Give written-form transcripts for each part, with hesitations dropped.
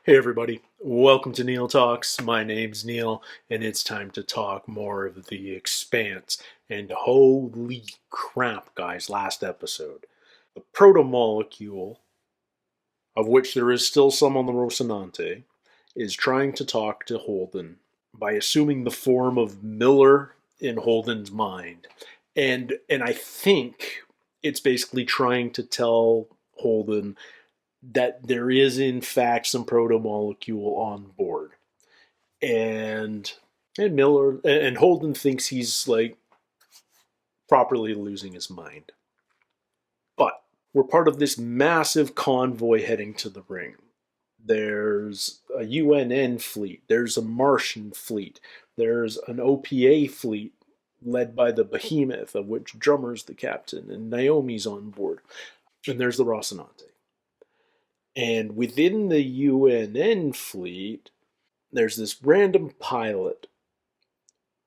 Hey everybody, welcome to Neil Talks. My name's Neil, and it's time to talk more of The Expanse. And holy crap, guys, last episode. The proto-molecule, of which there is still some on the Rocinante, is trying to talk to Holden by assuming the form of Miller in Holden's mind. And I think it's basically trying to tell Holden that there is in fact some proto-molecule on board. And Miller and Holden thinks he's like properly losing his mind. But we're part of this massive convoy heading to the ring. There's a UNN fleet, there's a Martian fleet, there's an OPA fleet led by the Behemoth, of which Drummer's the captain, and Naomi's on board. And there's the Rocinante. And within the UNN fleet, there's this random pilot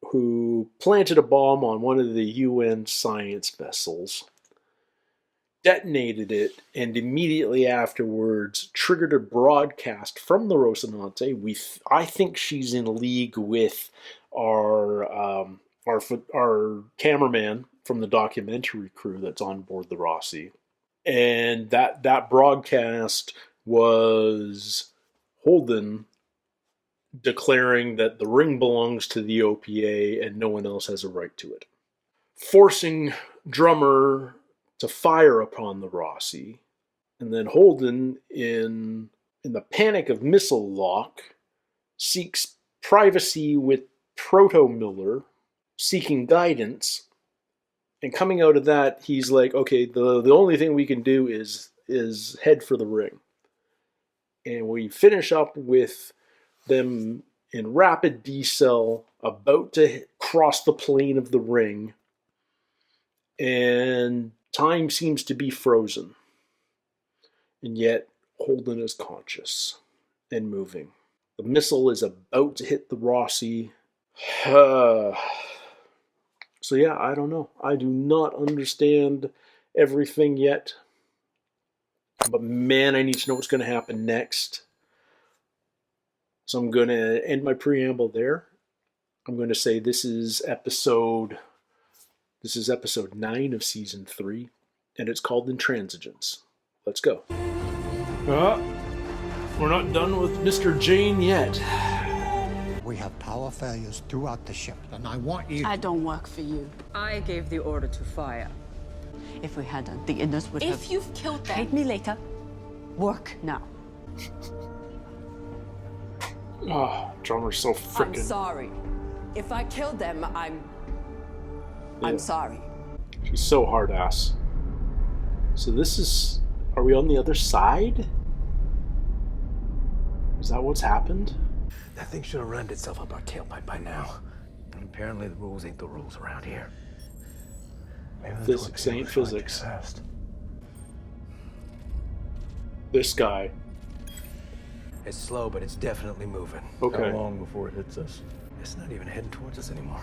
who planted a bomb on one of the UN science vessels, detonated it, and immediately afterwards triggered a broadcast from the Rocinante. I think she's in league with our cameraman from the documentary crew that's on board the Rossi. And that broadcast was Holden declaring that the ring belongs to the OPA and no one else has a right to it, forcing Drummer to fire upon the Rossi. And then Holden, in the panic of missile lock, seeks privacy with Proto Miller, seeking guidance. And coming out of that, he's like, okay, the only thing we can do is head for the ring. And we finish up with them in rapid decel, about to cross the plane of the ring. And time seems to be frozen. And yet, Holden is conscious and moving. The missile is about to hit the Rossi. So yeah, I don't know. I do not understand everything yet. But man, I need to know what's going to happen next. So I'm going to end my preamble there. I'm going to say this is episode 9 of season 3, and it's called Intransigence. Let's go. We're not done with Mr. Jane yet. We have power failures throughout the ship, and I want you... I don't work for you. I gave the order to fire. If we hadn't, the Indus would have... If you've killed them... Paid me later. Work now. Drummer's so freaking... I'm sorry. If I killed them, I'm sorry. She's so hard-ass. So this is... Are we on the other side? Is that what's happened? That thing should have rammed itself up our tailpipe by now. And apparently the rules ain't the rules around here. Maybe Physics ain't physics. This guy. It's slow, but it's definitely moving. Okay. How long before it hits us? It's not even heading towards us anymore.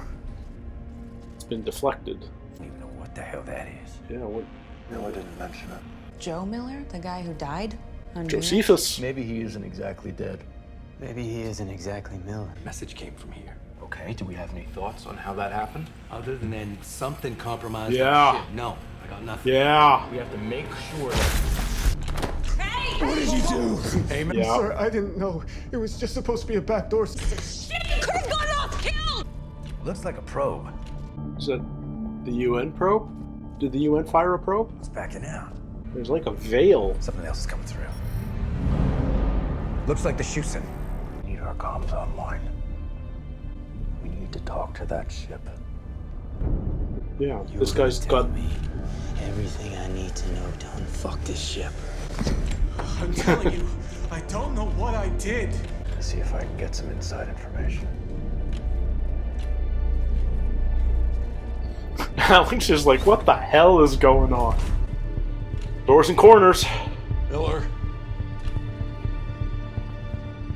It's been deflected. I don't even know what the hell that is. Yeah, what? No, I didn't mention it. Joe Miller, the guy who died on Venus? Josephus. Maybe he isn't exactly dead. Maybe he isn't exactly Miller. Message came from here. Okay, do we have any thoughts on how that happened? Other than then something compromised Yeah. the ship. No, I got nothing. Yeah. We have to make sure that... Hey! What did you do? Hey, man. Yeah. Sir, I didn't know. It was just supposed to be a back door. Shit, you could have gone off killed! Looks like a probe. Is that the UN probe? Did the UN fire a probe? It's backing out. There's like a veil. Something else is coming through. Looks like the Shusin. We need our comms online. We need to talk to that ship. Yeah, this guy's got... me everything I need to know to unfuck this ship. I'm telling you, I don't know what I did. See if I can get some inside information. Alex is like, what the hell is going on? Doors and corners. Miller.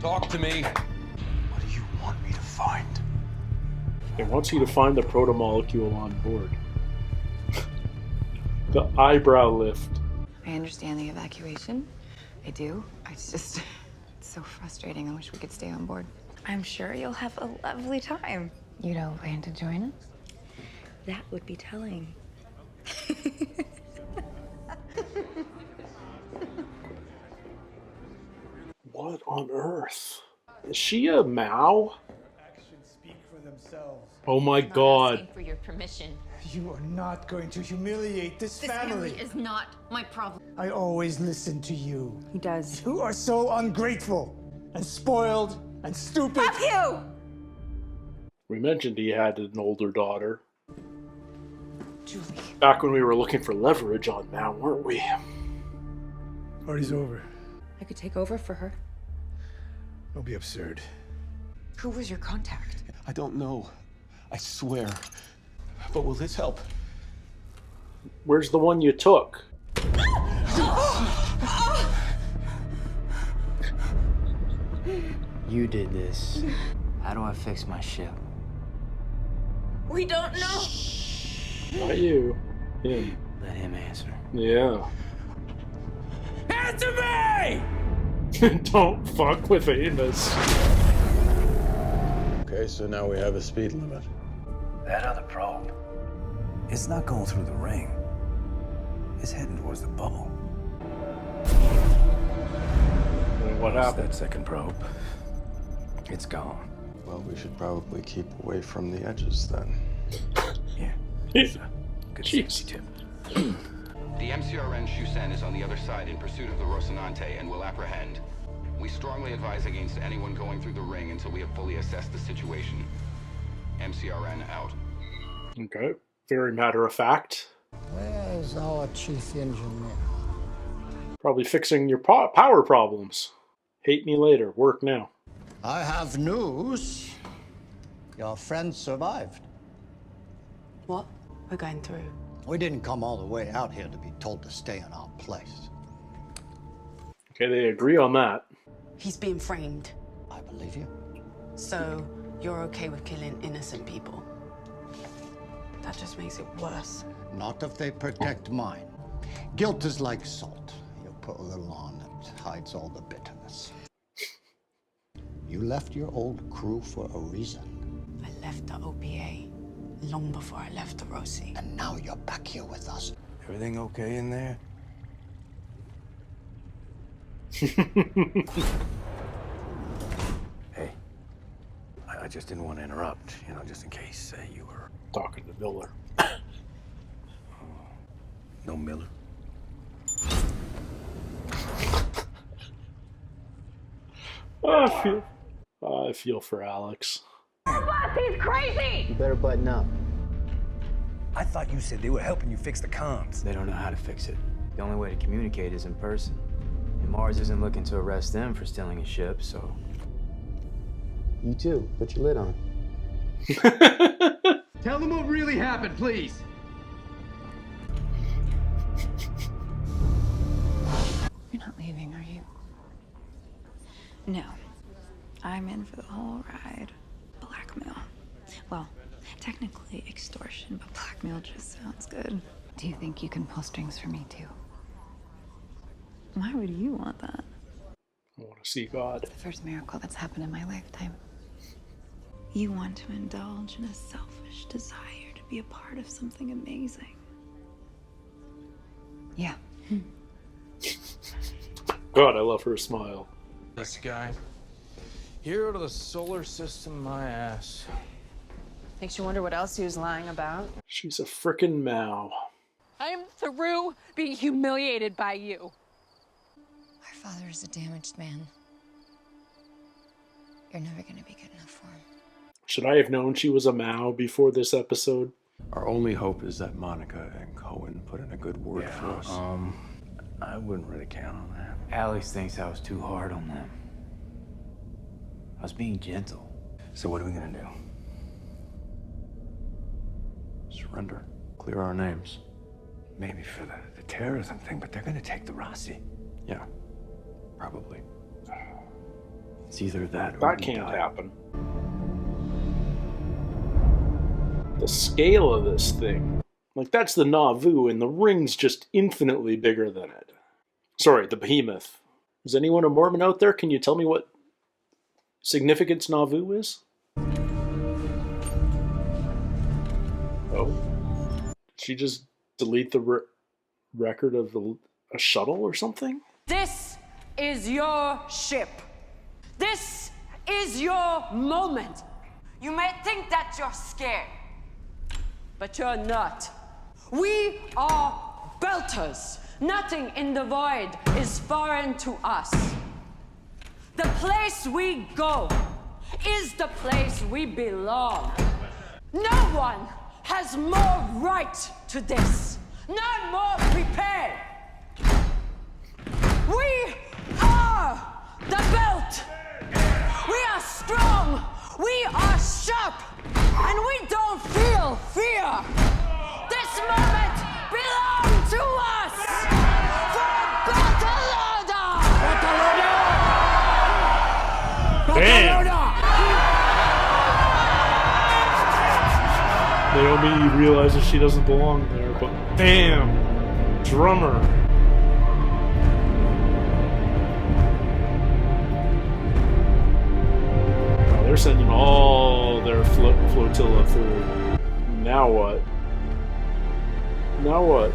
Talk to me. What do you want me to find? It wants you to find the proto-molecule on board. The eyebrow lift. I understand the evacuation. I do. It's so frustrating. I wish we could stay on board. I'm sure you'll have a lovely time. You don't plan to join us? That would be telling. What on earth? Is she a Mao? Actions speak for themselves. Oh my god. For your permission. You are not going to humiliate this family. Is not my problem. I always listen to you. He does. You are so ungrateful and spoiled and stupid. Fuck you! We mentioned he had an older daughter. Julie. Back when we were looking for leverage on Mao, weren't we? Party's over. I could take over for her. Don't be absurd. Who was your contact? I don't know. I swear. But will this help? Where's the one you took? You did this. How do I fix my ship? We don't know. Not you. Him. Let him answer. Yeah. Answer me! Don't fuck with Amos. Okay, so now we have a speed limit. That other probe, it's not going through the ring. It's heading towards the bubble. What Lost happened? that second probe. It's gone. Well, we should probably keep away from the edges then. Yeah. Jeez. Good safety tip. The MCRN Shusen is on the other side in pursuit of the Rocinante and will apprehend. We strongly advise against anyone going through the ring until we have fully assessed the situation. MCRN out. Okay. Very matter of fact. Where's our chief engineer? Probably fixing your power problems. Hate me later. Work now. I have news. Your friend survived. What? We're going through. We didn't come all the way out here to be told to stay in our place. Okay, they agree on that. He's being framed. I believe you. So, you're okay with killing innocent people? That just makes it worse. Not if they protect mine. Guilt is like salt. You put a little on, it hides all the bitterness. You left your old crew for a reason. I left the OPA long before I left the Rossi. And now you're back here with us. Everything okay in there? Hey, I just didn't want to interrupt, just in case you were... Talking to Miller. No Miller? I feel for Alex. He's crazy! You better button up. I thought you said they were helping you fix the comms. They don't know how to fix it. The only way to communicate is in person. And Mars isn't looking to arrest them for stealing a ship, so... You too. Put your lid on. Tell them what really happened, please. You're not leaving, are you? No. I'm in for the whole ride. Blackmail. Well, technically extortion, but blackmail just sounds good. Do you think you can pull strings for me, too? Why would you want that? I want to see God. It's the first miracle that's happened in my lifetime. You want to indulge in a selfish desire to be a part of something amazing. Yeah. God, I love her smile. This guy. Hero to the solar system, my ass. Makes you wonder what else he was lying about. She's a frickin' Mao. I am through being humiliated by you. Our father is a damaged man. You're never gonna be good enough for him. Should I have known she was a Mao before this episode? Our only hope is that Monica and Cohen put in a good word for us. I wouldn't really count on that. Alex thinks I was too hard on them. I was being gentle. So what are we gonna do? Surrender. Clear our names. Maybe for the terrorism thing, but they're gonna take the Rossi. Yeah. Probably. It's either that or That we can't die. happen. The scale of this thing. Like, that's the Nauvoo, and the ring's just infinitely bigger than it. Sorry, the behemoth. Is anyone a Mormon out there? Can you tell me what significance Nauvoo is? Oh. Did she just delete the record of a shuttle or something? This is your ship. This is your moment. You may think that you're scared, but you're not. We are belters. Nothing in the void is foreign to us. The place we go is the place we belong. No one has more right to this, none more prepared. We are the belt. We are strong. We are sharp. And we don't feel fear. This moment belongs to us. For Barcelona! Damn! Naomi realizes she doesn't belong there, but bam! Drummer. Oh, they're sending all their flotilla through. Now what? Now what?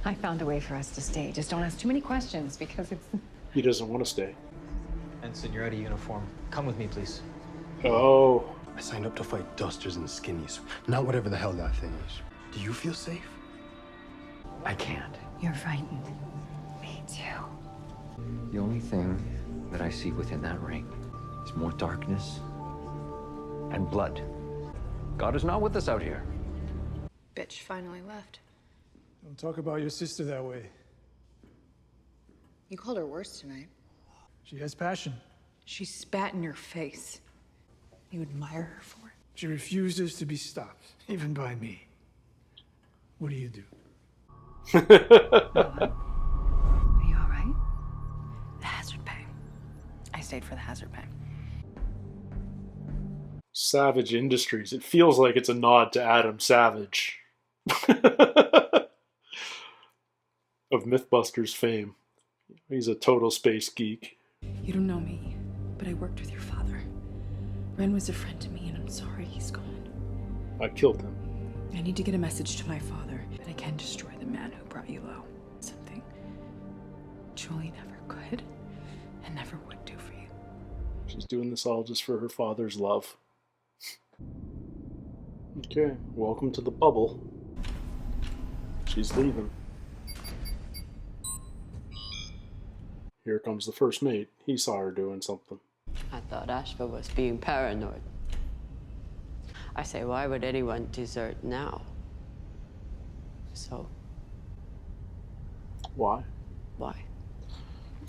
I found a way for us to stay. Just don't ask too many questions because it's... He doesn't want to stay. Ensign, you're out of uniform. Come with me, please. Oh. I signed up to fight dusters and skinnies, not whatever the hell that thing is. Do you feel safe? I can't. You're frightened. Me too. The only thing that I see within that ring is more darkness and blood. God is not with us out here. Bitch finally left. Don't talk about your sister that way. You called her worse tonight. She has passion. She spat in your face. You admire her for it? She refuses to be stopped, even by me. What do you do? Are you all right? The hazard pay. I stayed for the hazard pay. Savage Industries. It feels like it's a nod to Adam Savage. Of Mythbusters fame. He's a total space geek. You don't know me, but I worked with your father. Ren was a friend to me, and I'm sorry he's gone. I killed him. I need to get a message to my father that I can destroy the man who brought you low. Something Julie never could and never would do for you. She's doing this all just for her father's love. Okay, welcome to the bubble. She's leaving. Here comes the first mate. He saw her doing something. I thought Ashford was being paranoid. I say, why would anyone desert now? So? Why? Why?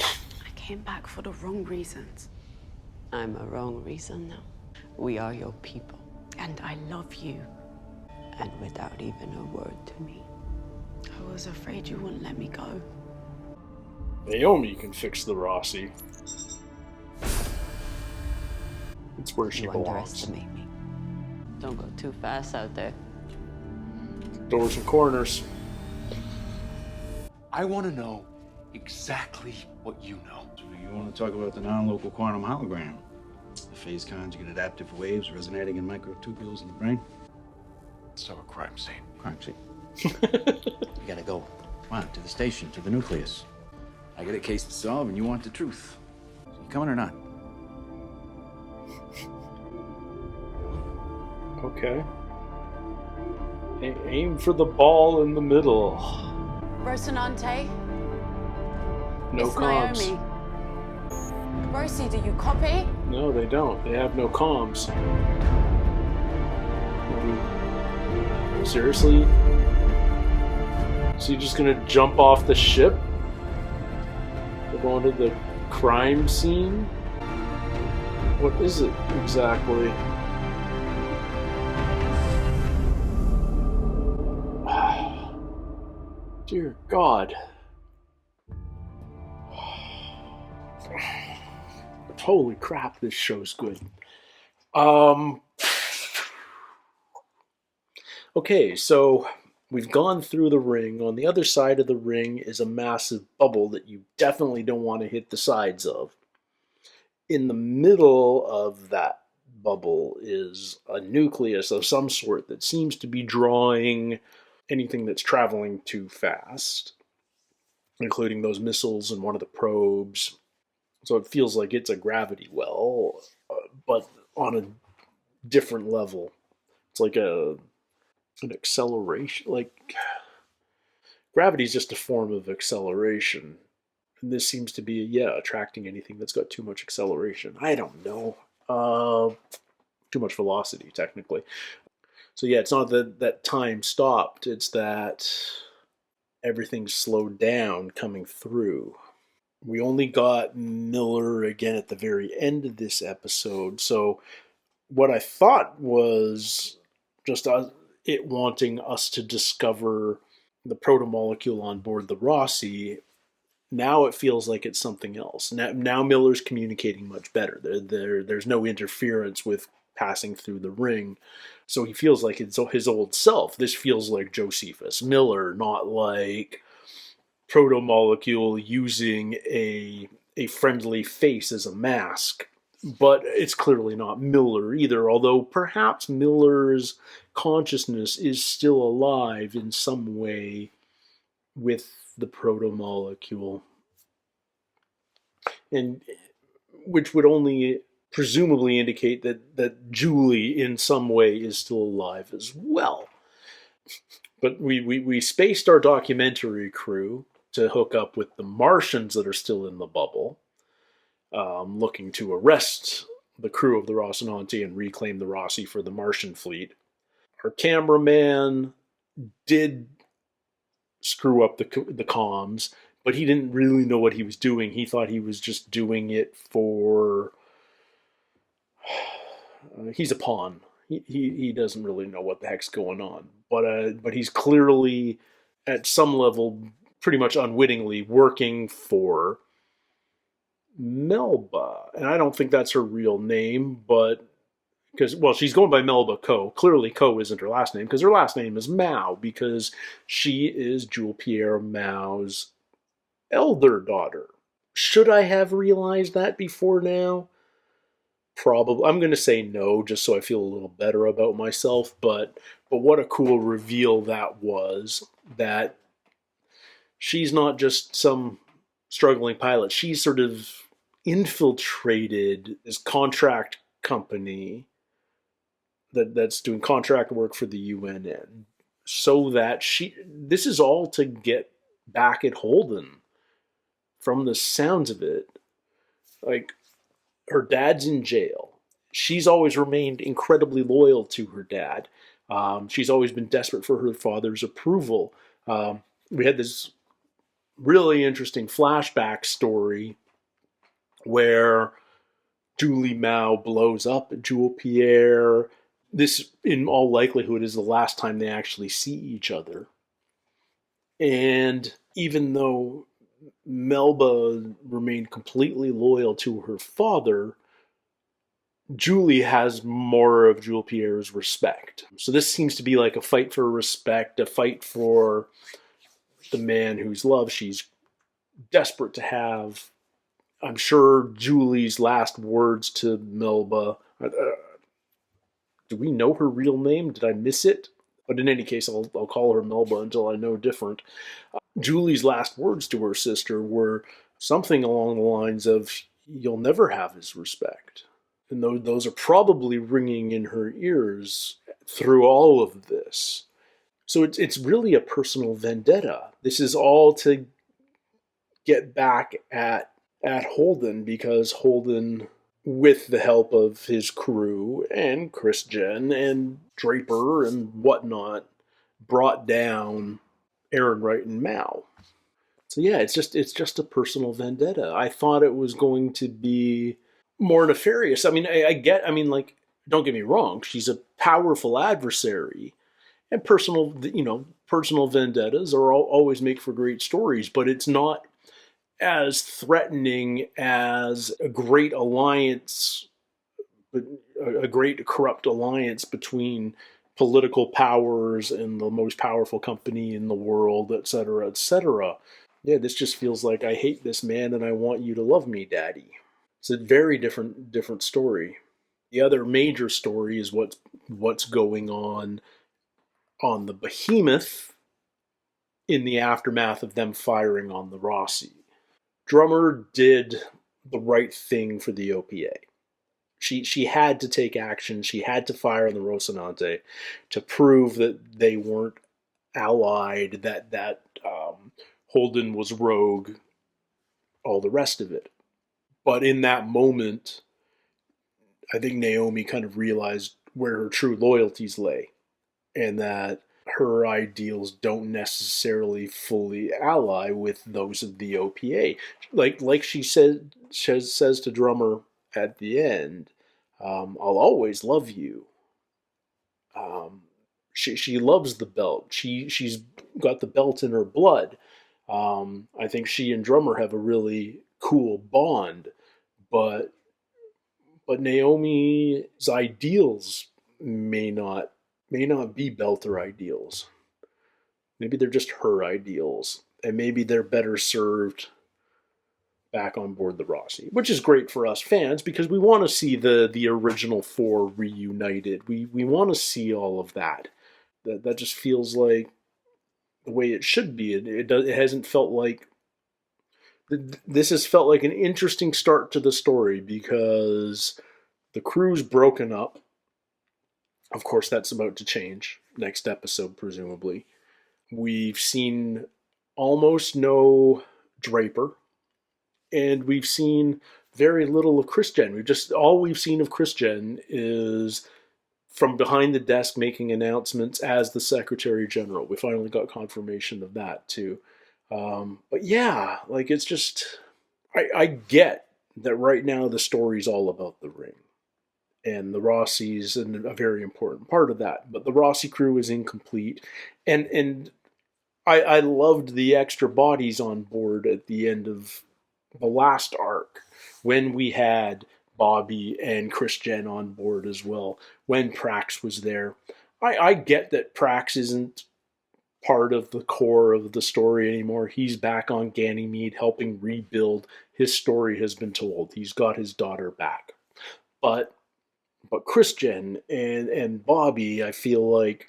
I came back for the wrong reasons. I'm a wrong reason now. We are your people. And I love you. And without even a word to me. I was afraid you wouldn't let me go. Naomi can fix the Rossi. It's where she You belongs. underestimate me. Don't go too fast out there. Doors and corners. I want to know exactly what you know. So you want to talk about the non-local quantum hologram? The phase conjugate adaptive waves resonating in microtubules in the brain? So a crime scene. Crime scene. You gotta go. Come on, to the station, to the nucleus. I got a case to solve and you want the truth. So you coming or not? Okay. Aim for the ball in the middle. Rocinante? No It's comms. Naomi. Rosie, do you copy? No, they don't. They have no comms. Seriously? So you're just gonna jump off the ship? We're going to the crime scene? What is it exactly? Dear God. Holy crap, this show's good. Okay, so We've gone through the ring. On the other side of the ring is a massive bubble that you definitely don't want to hit the sides of. In the middle of that bubble is a nucleus of some sort that seems to be drawing anything that's traveling too fast, including those missiles and one of the probes. So it feels like it's a gravity well, but on a different level. It's like an acceleration. Like, gravity is just a form of acceleration. And this seems to be, attracting anything that's got too much acceleration. I don't know. Too much velocity, technically. So yeah, it's not that time stopped. It's that everything's slowed down coming through. We only got Miller again at the very end of this episode. So what I thought was just it wanting us to discover the protomolecule on board the Rossi. Now it feels like it's something else. Now Miller's communicating much better. There's no interference with passing through the ring. So he feels like it's his old self. This feels like Josephus Miller, not like protomolecule using a friendly face as a mask. But it's clearly not Miller either, although perhaps Miller's consciousness is still alive in some way with the protomolecule. And which would only presumably indicate that Julie in some way is still alive as well. But we spaced our documentary crew to hook up with the Martians that are still in the bubble, looking to arrest the crew of the Rocinante and reclaim the Rossi for the Martian fleet. Our cameraman did screw up the comms, but he didn't really know what he was doing. He thought he was just doing it for... he's a pawn. He doesn't really know what the heck's going on. But he's clearly, at some level, pretty much unwittingly working for Melba. And I don't think that's her real name, but... because, well, she's going by Melba Coe. Clearly, Coe isn't her last name, because her last name is Mao, because she is Jules Pierre Mao's elder daughter. Should I have realized that before now? Probably. I'm going to say no, just so I feel a little better about myself, but what a cool reveal that was, that she's not just some struggling pilot. She's sort of infiltrated this contract company that's doing contract work for the UNN, so that this is all to get back at Holden. From the sounds of it, like, her dad's in jail. She's always remained incredibly loyal to her dad. She's always been desperate for her father's approval. We had this really interesting flashback story where Julie Mao blows up at Jules Pierre. This, in all likelihood, is the last time they actually see each other. And even though Melba remained completely loyal to her father, Julie has more of Jules Pierre's respect. So this seems to be like a fight for respect, a fight for the man whose love she's desperate to have. I'm sure Julie's last words to Melba... do we know her real name? Did I miss it? But in any case, I'll call her Melba until I know different. Julie's last words to her sister were something along the lines of, "You'll never have his respect." And those are probably ringing in her ears through all of this. So it's really a personal vendetta. This is all to get back at Holden, because Holden, with the help of his crew and Christian and Draper and whatnot, brought down Aaron Wright and Mao. So yeah, it's just a personal vendetta. I thought it was going to be more nefarious. I mean, like, don't get me wrong, she's a powerful adversary, and personal vendettas always make for great stories, but it's not as threatening as a great alliance, a great corrupt alliance between political powers and the most powerful company in the world, etc., etc. Yeah, this just feels like I hate this man and I want you to love me, daddy. It's a very different story. The other major story is what's going on the Behemoth in the aftermath of them firing on the Rossi. Drummer did the right thing for the OPA. She had to take action. She had to fire on the Rocinante to prove that they weren't allied, that Holden was rogue, all the rest of it. But in that moment, I think Naomi kind of realized where her true loyalties lay, and that her ideals don't necessarily fully ally with those of the OPA. Like she says to Drummer at the end, I'll always love you. She loves the belt. She's got the belt in her blood. I think she and Drummer have a really cool bond, but Naomi's ideals may not be Belter ideals. Maybe they're just her ideals, and maybe they're better served back on board the Rossi, which is great for us fans because we want to see the original four reunited. We want to see all of that. That just feels like the way it should be. It hasn't felt like this has felt like an interesting start to the story because the crew's broken up. Of course, that's about to change next episode, presumably. We've seen almost no Draper, and we've seen very little of Chrisjen. All we've seen of Chrisjen is from behind the desk making announcements as the Secretary General. We finally got confirmation of that too. But yeah, like it's just I get that right now the story's all about the ring. And the Rossi's a very important part of that. But the Rossi crew is incomplete. And I loved the extra bodies on board at the end of the last arc when we had Bobby and Chrisjen on board as well, when Prax was there. I get that Prax isn't part of the core of the story anymore. He's back on Ganymede helping rebuild. His story has been told. He's got his daughter back. But Chrisjen and Bobby, I feel like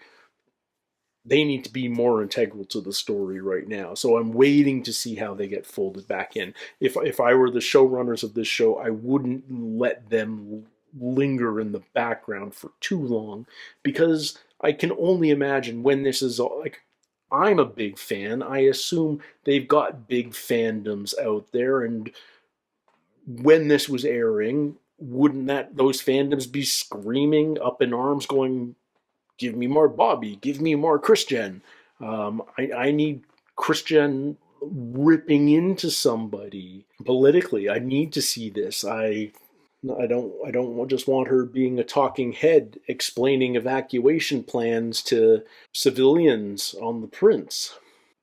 they need to be more integral to the story right now. So I'm waiting to see how they get folded back in. If I were the showrunners of this show, I wouldn't let them linger in the background for too long, because I can only imagine when this is all, like, I'm a big fan. I assume they've got big fandoms out there, and when this was airing, wouldn't those fandoms be screaming up in arms going, give me more Bobby, give me more Chrisjen. I need Chrisjen ripping into somebody politically. I need to see this. I don't just want her being a talking head explaining evacuation plans to civilians on the Prince.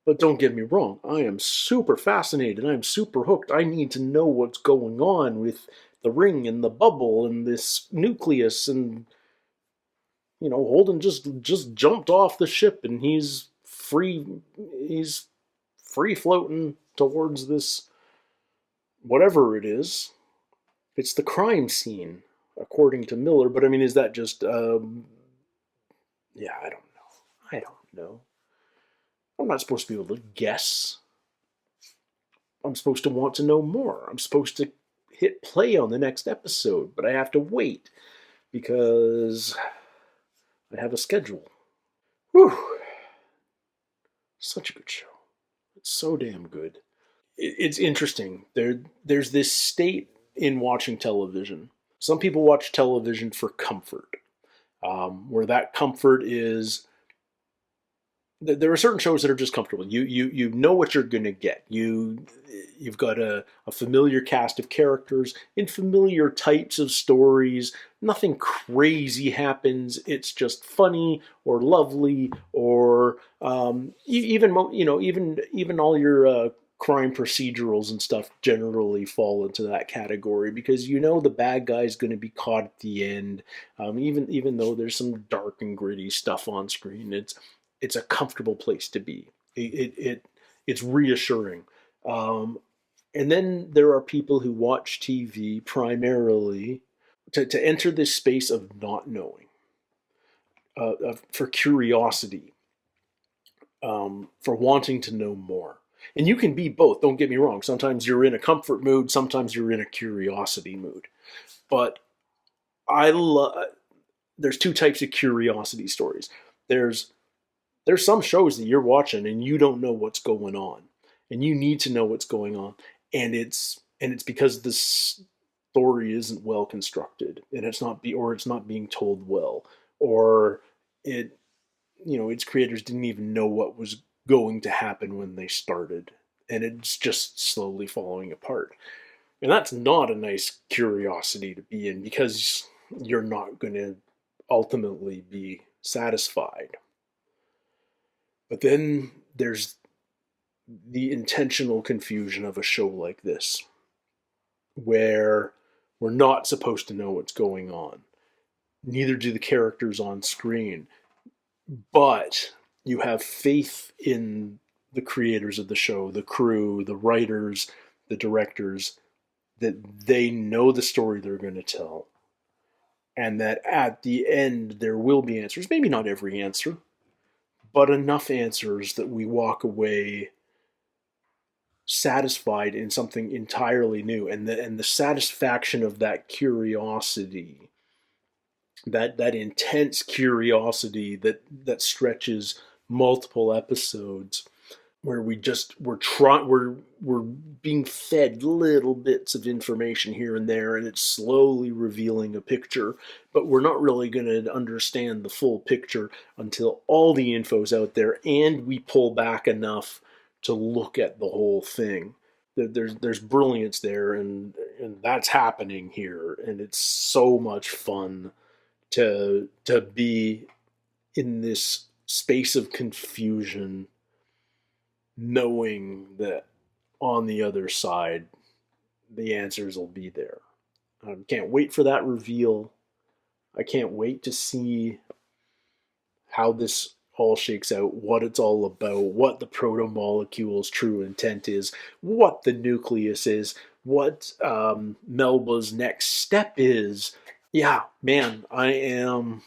But don't get me wrong, I am super fascinated. I'm super hooked. I need to know what's going on with the ring and the bubble and this nucleus, and Holden just jumped off the ship and he's free floating towards this whatever it is. It's the crime scene, according to Miller. But I mean, is that just I don't know. I'm not supposed to be able to guess. I'm supposed to want to know more. I'm supposed to hit play on the next episode, but I have to wait because I have a schedule. Whew. Such a good show. It's so damn good. It's interesting. There's this state in watching television. Some people watch television for comfort, where that comfort is, there are certain shows that are just comfortable. You know what you're going to get. You've got a familiar cast of characters in familiar types of stories. Nothing crazy happens. It's just funny or lovely, or even all your crime procedurals and stuff generally fall into that category, because you know the bad guy's going to be caught at the end. Even though there's some dark and gritty stuff on screen, it's a comfortable place to be. It's reassuring. And then there are people who watch TV primarily to enter this space of not knowing, for curiosity, for wanting to know more. And you can be both, don't get me wrong. Sometimes you're in a comfort mood, sometimes you're in a curiosity mood. But there's two types of curiosity stories. There's some shows that you're watching and you don't know what's going on, and you need to know what's going on, and it's because the story isn't well constructed, and it's not being told well, or its creators didn't even know what was going to happen when they started, and it's just slowly falling apart. And that's not a nice curiosity to be in, because you're not going to ultimately be satisfied. But then there's the intentional confusion of a show like this, where we're not supposed to know what's going on. Neither do the characters on screen. But you have faith in the creators of the show, the crew, the writers, the directors, that they know the story they're going to tell. And that at the end there will be answers. Maybe not every answer, but enough answers that we walk away satisfied in something entirely new. And the satisfaction of that curiosity, that intense curiosity that stretches multiple episodes, where we're being fed little bits of information here and there, and it's slowly revealing a picture, but we're not really going to understand the full picture until all the info's out there and we pull back enough to look at the whole thing. There's brilliance there, and that's happening here, and it's so much fun to be in this space of confusion, knowing that on the other side the answers will be there. I can't wait for that reveal. I can't wait to see how this all shakes out, what it's all about, what the proto-molecule's true intent is, what the nucleus is, what Melba's next step is. Yeah, man, I am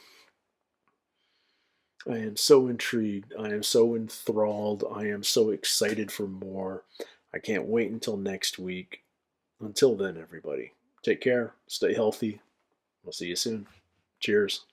so intrigued. I am so enthralled. I am so excited for more. I can't wait until next week. Until then, everybody, take care, stay healthy. We'll see you soon. Cheers.